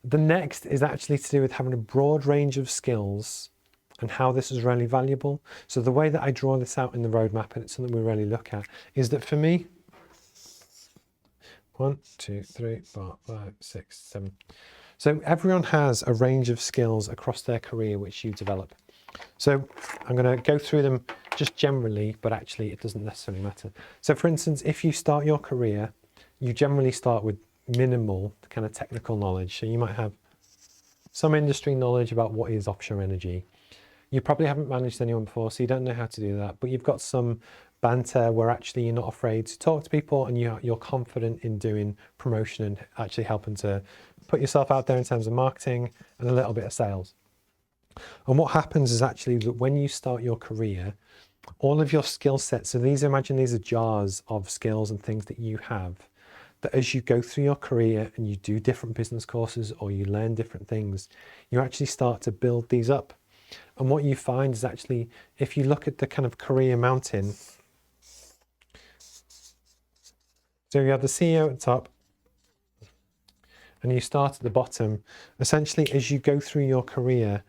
The next is actually to do with having a broad range of skills and how this is really valuable. So the way that I draw this out in the roadmap, and it's something we really look at, is that for me, 1, 2, 3, 4, 5, 6, 7. So everyone has a range of skills across their career which you develop. So I'm going to go through them just generally, but actually it doesn't necessarily matter. So for instance, if you start your career, you generally start with minimal kind of technical knowledge. So you might have some industry knowledge about what is offshore energy. You probably haven't managed anyone before, so you don't know how to do that, but you've got some banter where actually you're not afraid to talk to people and you're confident in doing promotion and actually helping to put yourself out there in terms of marketing and a little bit of sales. And what happens is actually that when you start your career, all of your skill sets, so imagine these are jars of skills and things that you have, that as you go through your career and you do different business courses or you learn different things, you actually start to build these up. And what you find is actually, if you look at the kind of career mountain, so you have the CEO at the top and you start at the bottom. Essentially, as you go through your career,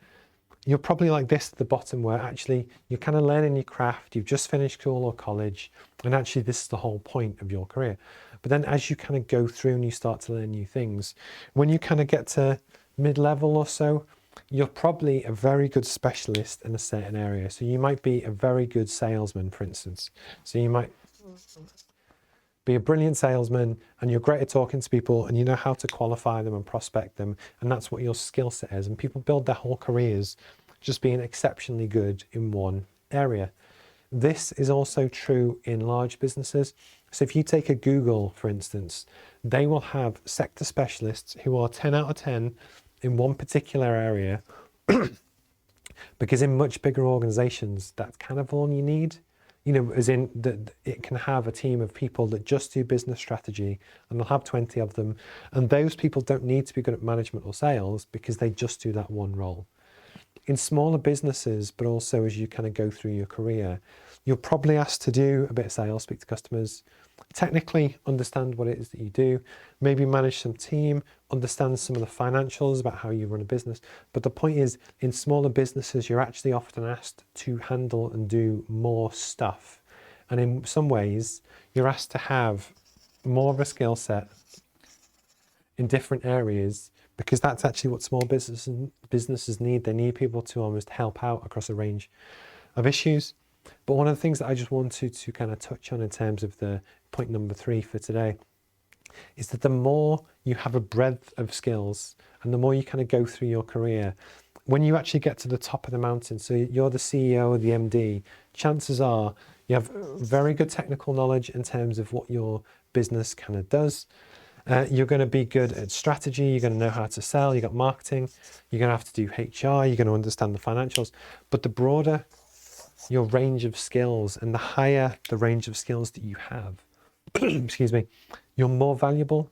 you're probably like this at the bottom where actually you're kind of learning your craft, you've just finished school or college, and actually this is the whole point of your career. But then as you kind of go through and you start to learn new things, when you kind of get to mid-level or so, you're probably a very good specialist in a certain area. So you might be a very good salesman, for instance. So you might be a brilliant salesman and you're great at talking to people and you know how to qualify them and prospect them. And that's what your skill set is. And people build their whole careers just being exceptionally good in one area. This is also true in large businesses. So if you take a Google, for instance, they will have sector specialists who are 10 out of 10 in one particular area, because in much bigger organizations, that's kind of all you need. You know, as in that it can have a team of people that just do business strategy and they'll have 20 of them. And those people don't need to be good at management or sales because they just do that one role. In smaller businesses, but also as you kind of go through your career, you're probably asked to do a bit of sales, speak to customers, technically understand what it is that you do, maybe manage some team, understand some of the financials about how you run a business. But the point is, in smaller businesses, you're actually often asked to handle and do more stuff. And in some ways, you're asked to have more of a skill set in different areas, because that's actually what small businesses need. They need people to almost help out across a range of issues. But one of the things that I just wanted to kind of touch on in terms of the point number 3 for today is that the more you have a breadth of skills and the more you kind of go through your career, when you actually get to the top of the mountain, so you're the CEO or the MD, chances are you have very good technical knowledge in terms of what your business kind of does. You're going to be good at strategy, you're going to know how to sell, you've got marketing, you're going to have to do HR, you're going to understand the financials. But the broader your range of skills and the higher the range of skills that you have, excuse me, you're more valuable.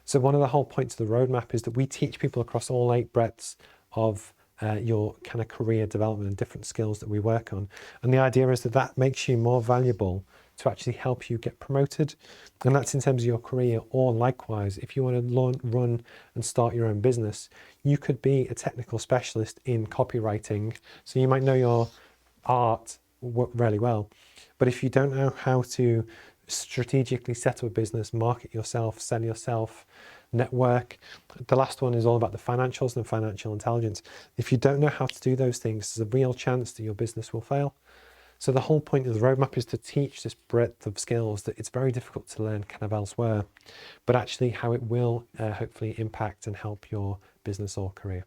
So one of the whole points of the roadmap is that we teach people across all 8 breadths of your kind of career development and different skills that we work on. And the idea is that that makes you more valuable to actually help you get promoted. And that's in terms of your career, or likewise, if you want to run and start your own business, you could be a technical specialist in copywriting. So you might know your art really well, but if you don't know how to strategically set up a business, market yourself, sell yourself, network, the last one is all about the financials and financial intelligence. If you don't know how to do those things, there's a real chance that your business will fail. So the whole point of the roadmap is to teach this breadth of skills that it's very difficult to learn kind of elsewhere, but actually how it will hopefully impact and help your business or career.